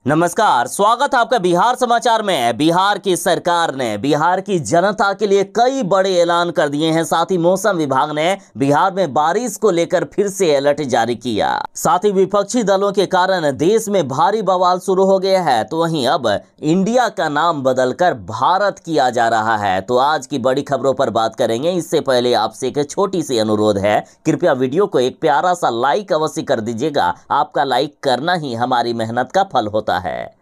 नमस्कार, स्वागत है आपका बिहार समाचार में। बिहार की सरकार ने बिहार की जनता के लिए कई बड़े ऐलान कर दिए हैं। साथ ही मौसम विभाग ने बिहार में बारिश को लेकर फिर से अलर्ट जारी किया। साथ ही विपक्षी दलों के कारण देश में भारी बवाल शुरू हो गया है। तो वहीं अब इंडिया का नाम बदलकर भारत किया जा रहा है। तो आज की बड़ी खबरों पर बात करेंगे। इससे पहले आपसे एक छोटी सी अनुरोध है, कृपया वीडियो को एक प्यारा सा लाइक अवश्य कर दीजिएगा। आपका लाइक करना ही हमारी मेहनत का फल होता है।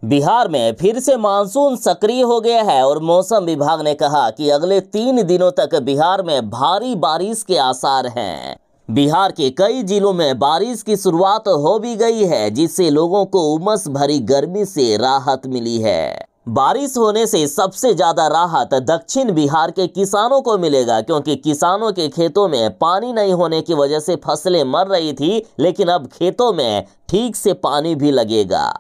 बिहार में फिर से मानसून सक्रिय हो गया है और मौसम विभाग ने कहा कि अगले 3 दिनों तक बिहार में भारी बारिश के आसार हैं। बिहार के कई जिलों में बारिश की शुरुआत हो भी गई है, जिससे लोगों को उमस भरी गर्मी से राहत मिली है। बारिश होने से सबसे ज्यादा राहत दक्षिण बिहार के किसानों को मिलेगा, क्योंकि किसानों के खेतों में पानी नहीं होने की वजह से फसलें मर रही थी, लेकिन अब खेतों में ठीक से पानी भी लगेगा।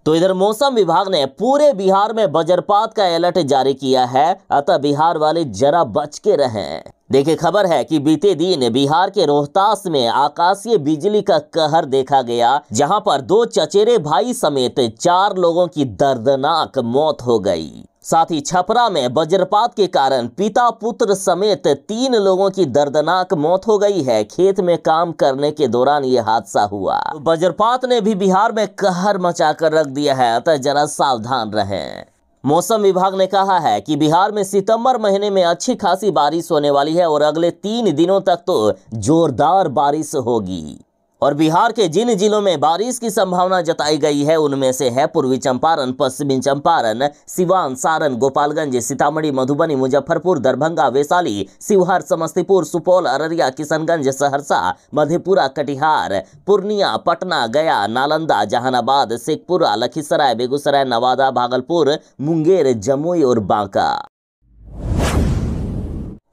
तो इधर मौसम विभाग ने पूरे बिहार में वज्रपात का अलर्ट जारी किया है, अतः बिहार वाले जरा बच के रहें। देखिए, खबर है कि बीते दिन बिहार के रोहतास में आकाशीय बिजली का कहर देखा गया, जहां पर 2 चचेरे भाई समेत 4 लोगों की दर्दनाक मौत हो गई। साथ ही छपरा में वज्रपात के कारण पिता पुत्र समेत 3 लोगों की दर्दनाक मौत हो गई है। खेत में काम करने के दौरान यह हादसा हुआ। वज्रपात ने भी बिहार में कहर मचाकर रख दिया है, अतः जरा सावधान रहें। मौसम विभाग ने कहा है कि बिहार में सितंबर महीने में अच्छी खासी बारिश होने वाली है और अगले 3 दिनों तक तो जोरदार बारिश होगी। और बिहार के जिन जिलों में बारिश की संभावना जताई गई है उनमें से है पूर्वी चंपारण, पश्चिमी चंपारण, सिवान, सारण, गोपालगंज, सीतामढ़ी, मधुबनी, मुजफ्फरपुर, दरभंगा, वैशाली, शिवहर, समस्तीपुर, सुपौल, अररिया, किशनगंज, सहरसा, मधेपुरा, कटिहार, पूर्णिया, पटना, गया, नालंदा, जहानाबाद, शेखपुरा, लखीसराय, बेगूसराय, नवादा, भागलपुर, मुंगेर, जमुई और बांका।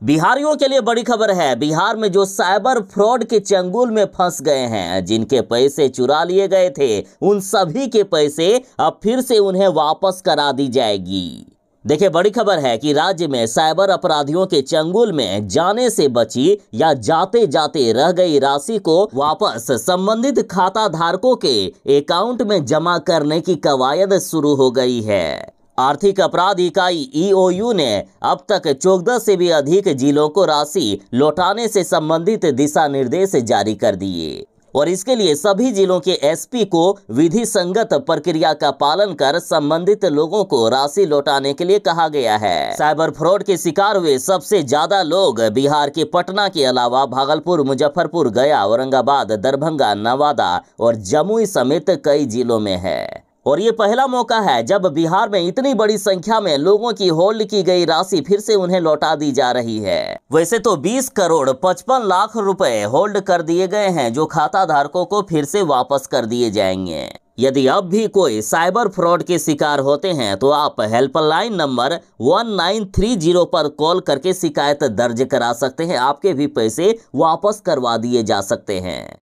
बिहारियों के लिए बड़ी खबर है। बिहार में जो साइबर फ्रॉड के चंगुल में फंस गए हैं, जिनके पैसे चुरा लिए गए थे, उन सभी के पैसे अब फिर से उन्हें वापस करा दी जाएगी। देखिए, बड़ी खबर है कि राज्य में साइबर अपराधियों के चंगुल में जाने से बची या जाते जाते रह गई राशि को वापस संबंधित खाता धारकों के अकाउंट में जमा करने की कवायद शुरू हो गई है। आर्थिक अपराध इकाई EOU ने अब तक 14 से भी अधिक जिलों को राशि लौटाने से संबंधित दिशा निर्देश जारी कर दिए और इसके लिए सभी जिलों के SP को विधि संगत प्रक्रिया का पालन कर संबंधित लोगों को राशि लौटाने के लिए कहा गया है। साइबर फ्रॉड के शिकार हुए सबसे ज्यादा लोग बिहार के पटना के अलावा भागलपुर, मुजफ्फरपुर, गया, औरंगाबाद, दरभंगा, नवादा और जमुई समेत कई जिलों में है। और ये पहला मौका है जब बिहार में इतनी बड़ी संख्या में लोगों की होल्ड की गई राशि फिर से उन्हें लौटा दी जा रही है। वैसे तो 20 करोड़ 55 लाख रुपए होल्ड कर दिए गए हैं, जो खाता धारकों को फिर से वापस कर दिए जाएंगे। यदि अब भी कोई साइबर फ्रॉड के शिकार होते हैं तो आप हेल्पलाइन नंबर 1930 पर कॉल करके शिकायत दर्ज करा सकते हैं। आपके भी पैसे वापस करवा दिए जा सकते हैं।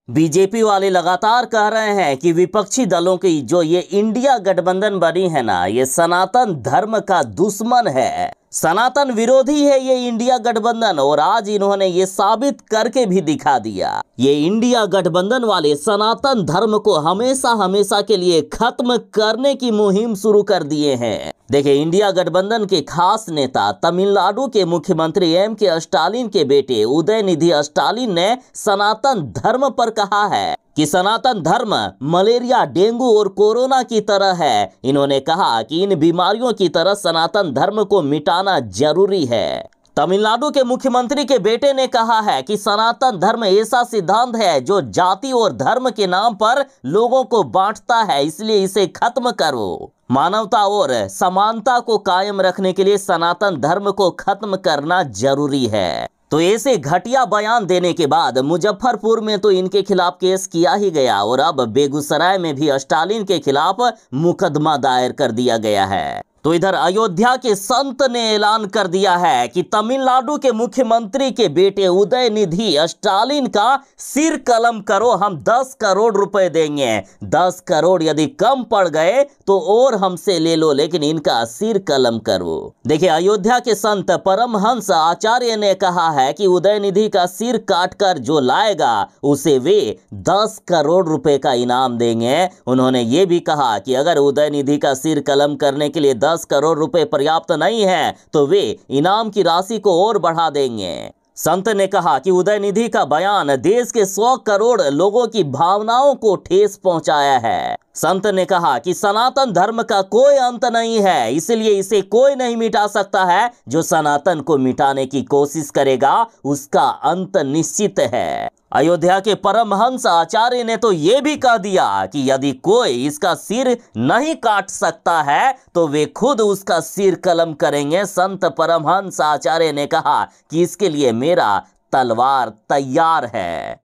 बीजेपी वाले लगातार कह रहे हैं कि विपक्षी दलों की जो ये इंडिया गठबंधन बनी है ना, ये सनातन धर्म का दुश्मन है, सनातन विरोधी है ये इंडिया गठबंधन। और आज इन्होंने ये साबित करके भी दिखा दिया। ये इंडिया गठबंधन वाले सनातन धर्म को हमेशा हमेशा के लिए खत्म करने की मुहिम शुरू कर दिए हैं। देखिए, इंडिया गठबंधन के खास नेता तमिलनाडु के मुख्यमंत्री M.K. स्टालिन के बेटे उदयनिधि स्टालिन ने सनातन धर्म पर कहा है कि सनातन धर्म मलेरिया, डेंगू और कोरोना की तरह है। इन्होंने कहा कि इन बीमारियों की तरह सनातन धर्म को मिटाना जरूरी है। तमिलनाडु के मुख्यमंत्री के बेटे ने कहा है कि सनातन धर्म ऐसा सिद्धांत है जो जाति और धर्म के नाम पर लोगों को बांटता है, इसलिए इसे खत्म करो। मानवता और समानता को कायम रखने के लिए सनातन धर्म को खत्म करना जरूरी है। तो ऐसे घटिया बयान देने के बाद मुजफ्फरपुर में तो इनके खिलाफ केस किया ही गया और अब बेगूसराय में भी स्टालिन के खिलाफ मुकदमा दायर कर दिया गया है। तो इधर अयोध्या के संत ने ऐलान कर दिया है कि तमिलनाडु के मुख्यमंत्री के बेटे उदयनिधि स्टालिन का सिर कलम करो, हम 10 करोड़ रुपए देंगे। 10 करोड़ यदि कम पड़ गए तो और हमसे ले लो, लेकिन इनका सिर कलम करो। देखिए, अयोध्या के संत परमहंस आचार्य ने कहा है कि उदयनिधि का सिर काटकर जो लाएगा उसे वे 10 करोड़ रुपए का इनाम देंगे। उन्होंने ये भी कहा कि अगर उदयनिधि का सिर कलम करने के लिए 10 करोड़ रुपए पर्याप्त नहीं है तो वे इनाम की राशि को और बढ़ा देंगे। संत ने कहा कि उदयनिधि का बयान देश के 100 करोड़ लोगों की भावनाओं को ठेस पहुंचाया है। संत ने कहा कि सनातन धर्म का कोई अंत नहीं है, इसलिए इसे कोई नहीं मिटा सकता है। जो सनातन को मिटाने की कोशिश करेगा उसका अंत निश्चित है। अयोध्या के परमहंस आचार्य ने तो यह भी कह दिया कि यदि कोई इसका सिर नहीं काट सकता है तो वे खुद उसका सिर कलम करेंगे। संत परमहंस आचार्य ने कहा कि इसके लिए मेरा तलवार तैयार है।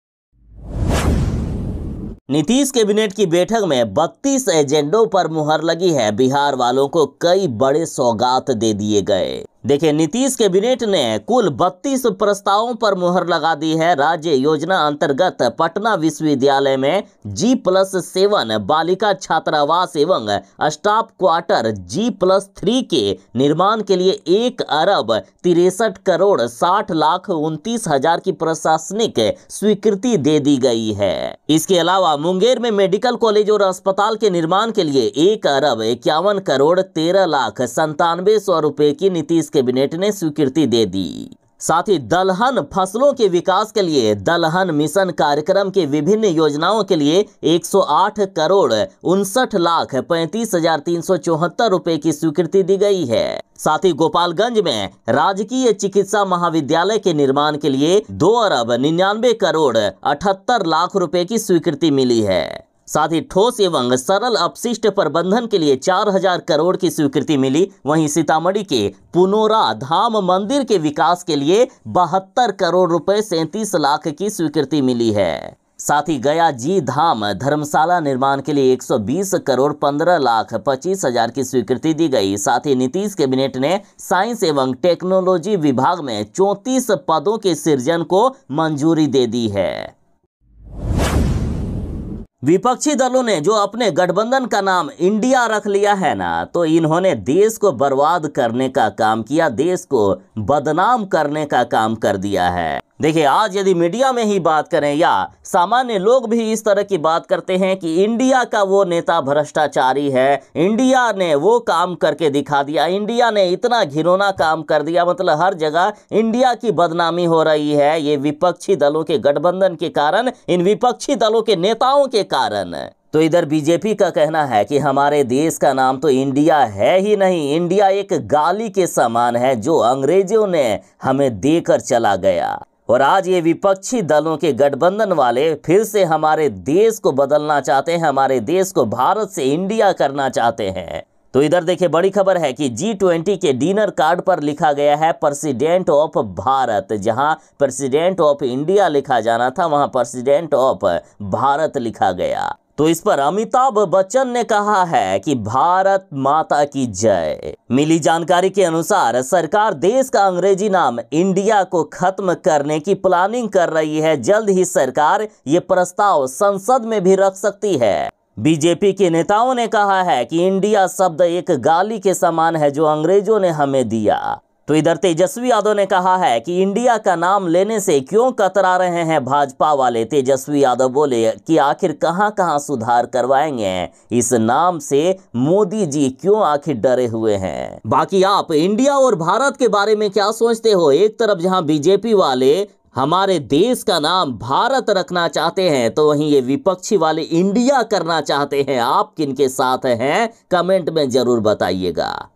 नीतीश कैबिनेट की बैठक में 32 एजेंडों पर मुहर लगी है। बिहार वालों को कई बड़े सौगात दे दिए गए। देखिए, नीतीश कैबिनेट ने कुल 32 प्रस्तावों पर मुहर लगा दी है। राज्य योजना अंतर्गत पटना विश्वविद्यालय में G+7 बालिका छात्रावास एवं स्टाफ क्वार्टर G+3 के निर्माण के लिए 1,63,60,29,000 की प्रशासनिक स्वीकृति दे दी गई है। इसके अलावा मुंगेर में मेडिकल कॉलेज और अस्पताल के निर्माण के लिए 1,51,13,97,100 रुपए की नीतीश कैबिनेट ने स्वीकृति दे दी। साथ ही दलहन फसलों के विकास के लिए दलहन मिशन कार्यक्रम के विभिन्न योजनाओं के लिए 108,59,35,374 रुपए की स्वीकृति दी गई है। साथ ही गोपालगंज में राजकीय चिकित्सा महाविद्यालय के निर्माण के लिए 2,99,78,00,000 रुपए की स्वीकृति मिली है। साथ ही ठोस एवं सरल अपशिष्ट प्रबंधन के लिए 4,000 करोड़ की स्वीकृति मिली। वहीं सीतामढ़ी के पुनौरा धाम मंदिर के विकास के लिए 72 करोड़ रुपए 37 लाख की स्वीकृति मिली है। साथ ही गया जी धाम धर्मशाला निर्माण के लिए 120 करोड़ 15,25,000 की स्वीकृति दी गई। साथ ही नीतीश कैबिनेट ने साइंस एवं टेक्नोलॉजी विभाग में 34 पदों के सृजन को मंजूरी दे दी है। विपक्षी दलों ने जो अपने गठबंधन का नाम इंडिया रख लिया है ना, तो इन्होंने देश को बर्बाद करने का काम किया, देश को बदनाम करने का काम कर दिया है। देखिए, आज यदि मीडिया में ही बात करें या सामान्य लोग भी इस तरह की बात करते हैं कि इंडिया का वो नेता भ्रष्टाचारी है, इंडिया ने वो काम करके दिखा दिया, इंडिया ने इतना घिनौना काम कर दिया, मतलब हर जगह इंडिया की बदनामी हो रही है। ये विपक्षी दलों के गठबंधन के कारण, इन विपक्षी दलों के नेताओं के कारण। तो इधर बीजेपी का कहना है कि हमारे देश का नाम तो इंडिया है ही नहीं, इंडिया एक गाली के समान है जो अंग्रेजों ने हमें देकर चला गया। और आज ये विपक्षी दलों के गठबंधन वाले फिर से हमारे देश को बदलना चाहते हैं, हमारे देश को भारत से इंडिया करना चाहते हैं। तो इधर देखिए, बड़ी खबर है कि G20 के डिनर कार्ड पर लिखा गया है प्रेसिडेंट ऑफ भारत। जहां प्रेसिडेंट ऑफ इंडिया लिखा जाना था वहां प्रेसिडेंट ऑफ भारत लिखा गया। तो इस पर अमिताभ बच्चन ने कहा है कि भारत माता की जय। मिली जानकारी के अनुसार सरकार देश का अंग्रेजी नाम इंडिया को खत्म करने की प्लानिंग कर रही है। जल्द ही सरकार ये प्रस्ताव संसद में भी रख सकती है। बीजेपी के नेताओं ने कहा है कि इंडिया शब्द एक गाली के समान है जो अंग्रेजों ने हमें दिया। तो इधर तेजस्वी यादव ने कहा है कि इंडिया का नाम लेने से क्यों कतरा रहे हैं भाजपा वाले। तेजस्वी यादव बोले कि आखिर कहां कहां सुधार करवाएंगे, इस नाम से मोदी जी क्यों आखिर डरे हुए हैं। बाकी आप इंडिया और भारत के बारे में क्या सोचते हो? एक तरफ जहां बीजेपी वाले हमारे देश का नाम भारत रखना चाहते हैं, तो वहीं ये विपक्षी वाले इंडिया करना चाहते हैं। आप किनके साथ हैं कमेंट में जरूर बताइएगा।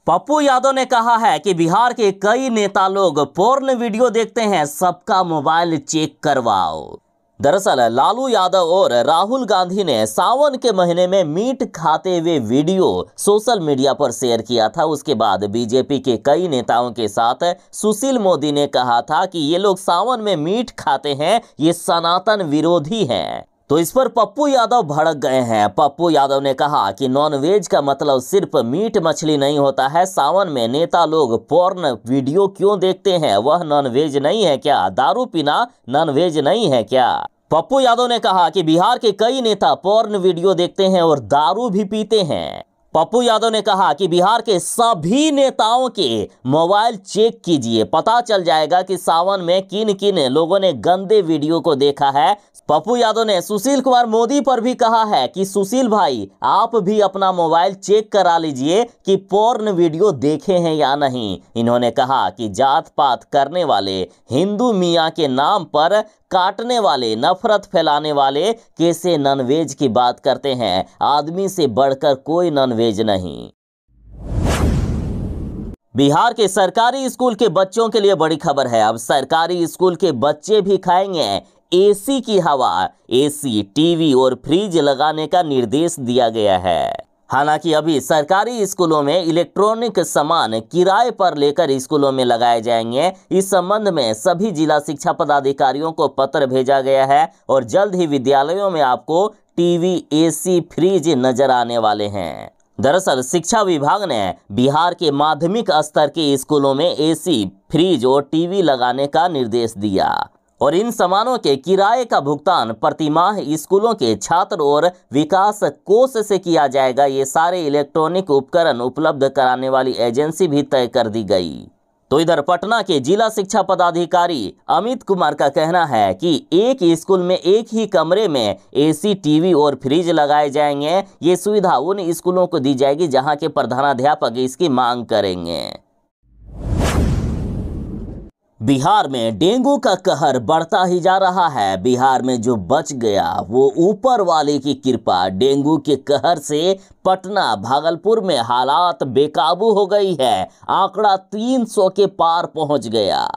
पप्पू यादव ने कहा है कि बिहार के कई नेता लोग पोर्न वीडियो देखते हैं, सबका मोबाइल चेक करवाओ। दरअसल लालू यादव और राहुल गांधी ने सावन के महीने में मीट खाते हुए वीडियो सोशल मीडिया पर शेयर किया था। उसके बाद बीजेपी के कई नेताओं के साथ सुशील मोदी ने कहा था कि ये लोग सावन में मीट खाते हैं, ये सनातन विरोधी हैं। तो इस पर पप्पू यादव भड़क गए हैं। पप्पू यादव ने कहा कि नॉनवेज का मतलब सिर्फ मीट मछली नहीं होता है। सावन में नेता लोग पोर्न वीडियो क्यों देखते हैं? वह नॉनवेज नहीं है क्या? दारू पीना नॉनवेज नहीं है क्या? पप्पू यादव ने कहा कि बिहार के कई नेता पोर्न वीडियो देखते हैं और दारू भी पीते हैं। पप्पू यादव ने कहा कि बिहार के सभी नेताओं के मोबाइल चेक कीजिए, पता चल जाएगा कि सावन में किन किन लोगों ने गंदे वीडियो को देखा है। पप्पू यादव ने सुशील कुमार मोदी पर भी कहा है कि सुशील भाई, आप भी अपना मोबाइल चेक करा लीजिए कि पोर्न वीडियो देखे हैं या नहीं। इन्होंने कहा कि जात पात करने वाले, हिंदू मियाँ के नाम पर काटने वाले, नफरत फैलाने वाले कैसे नॉनवेज की बात करते हैं? आदमी से बढ़कर कोई नॉनवेज नहीं। बिहार के सरकारी स्कूल के बच्चों के लिए बड़ी खबर है। अब सरकारी स्कूल के बच्चे भी खाएंगे एसी की हवा। एसी, टीवी और फ्रिज लगाने का निर्देश दिया गया है। हालांकि अभी सरकारी स्कूलों में इलेक्ट्रॉनिक सामान किराए पर लेकर स्कूलों में लगाए जाएंगे। इस संबंध में सभी जिला शिक्षा पदाधिकारियों को पत्र भेजा गया है और जल्द ही विद्यालयों में आपको टीवी, एसी, फ्रिज नजर आने वाले हैं। दरअसल शिक्षा विभाग ने बिहार के माध्यमिक स्तर के स्कूलों में एसी, फ्रिज और टीवी लगाने का निर्देश दिया और इन सामानों के किराए का भुगतान प्रतिमाह स्कूलों के छात्र और विकास कोष से किया जाएगा। ये सारे इलेक्ट्रॉनिक उपकरण उपलब्ध कराने वाली एजेंसी भी तय कर दी गई। तो इधर पटना के जिला शिक्षा पदाधिकारी अमित कुमार का कहना है कि एक स्कूल में एक ही कमरे में एसी, टीवी और फ्रिज लगाए जाएंगे। ये सुविधा उन स्कूलों को दी जाएगी जहां के प्रधानाध्यापक इसकी मांग करेंगे। बिहार में डेंगू का कहर बढ़ता ही जा रहा है। बिहार में जो बच गया वो ऊपर वाले की कृपा। डेंगू के कहर से पटना, भागलपुर में हालात बेकाबू हो गई है। आंकड़ा 300 के पार पहुंच गया।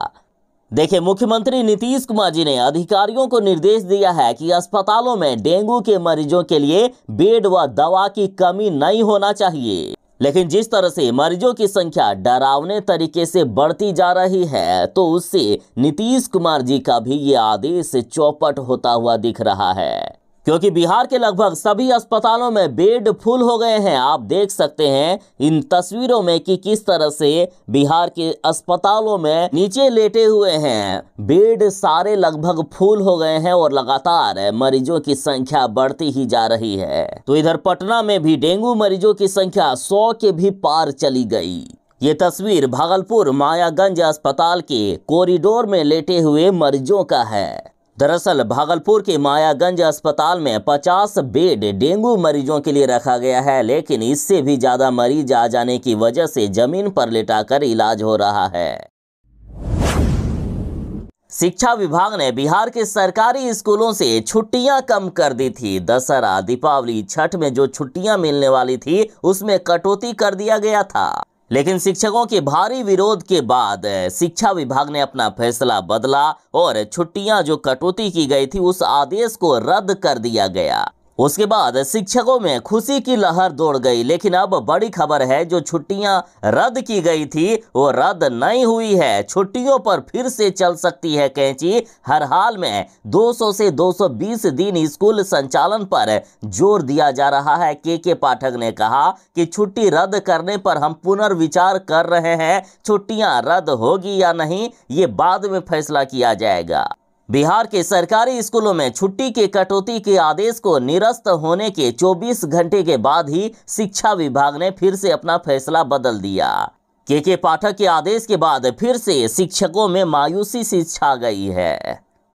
देखिए, मुख्यमंत्री नीतीश कुमार जी ने अधिकारियों को निर्देश दिया है कि अस्पतालों में डेंगू के मरीजों के लिए बेड व दवा की कमी नहीं होना चाहिए। लेकिन जिस तरह से मरीजों की संख्या डरावने तरीके से बढ़ती जा रही है, तो उससे नीतीश कुमार जी का भी ये आदेश चौपट होता हुआ दिख रहा है। क्योंकि बिहार के लगभग सभी अस्पतालों में बेड फुल हो गए हैं। आप देख सकते हैं इन तस्वीरों में कि किस तरह से बिहार के अस्पतालों में नीचे लेटे हुए हैं। बेड सारे लगभग फुल हो गए हैं और लगातार मरीजों की संख्या बढ़ती ही जा रही है। तो इधर पटना में भी डेंगू मरीजों की संख्या 100 के भी पार चली गई। ये तस्वीर भागलपुर मायागंज अस्पताल के कॉरिडोर में लेटे हुए मरीजों का है। दरअसल भागलपुर के मायागंज अस्पताल में 50 बेड डेंगू मरीजों के लिए रखा गया है, लेकिन इससे भी ज्यादा मरीज आ जाने की वजह से जमीन पर लेटाकर इलाज हो रहा है। शिक्षा विभाग ने बिहार के सरकारी स्कूलों से छुट्टियां कम कर दी थी। दशहरा, दीपावली, छठ में जो छुट्टियां मिलने वाली थी उसमें कटौती कर दिया गया था। लेकिन शिक्षकों के भारी विरोध के बाद शिक्षा विभाग ने अपना फैसला बदला और छुट्टियां जो कटौती की गई थी उस आदेश को रद्द कर दिया गया। उसके बाद शिक्षकों में खुशी की लहर दौड़ गई। लेकिन अब बड़ी खबर है, जो छुट्टियां रद्द की गई थी वो रद्द नहीं हुई है। छुट्टियों पर फिर से चल सकती है कैंची। हर हाल में 200 से 220 दिन स्कूल संचालन पर जोर दिया जा रहा है। के पाठक ने कहा कि छुट्टी रद्द करने पर हम पुनर्विचार कर रहे हैं। छुट्टियां रद्द होगी या नहीं ये बाद में फैसला किया जाएगा। बिहार के सरकारी स्कूलों में छुट्टी के कटौती के आदेश को निरस्त होने के 24 घंटे के बाद ही शिक्षा विभाग ने फिर से अपना फैसला बदल दिया। के पाठक के आदेश के बाद फिर से शिक्षकों में मायूसी सी छा गई है।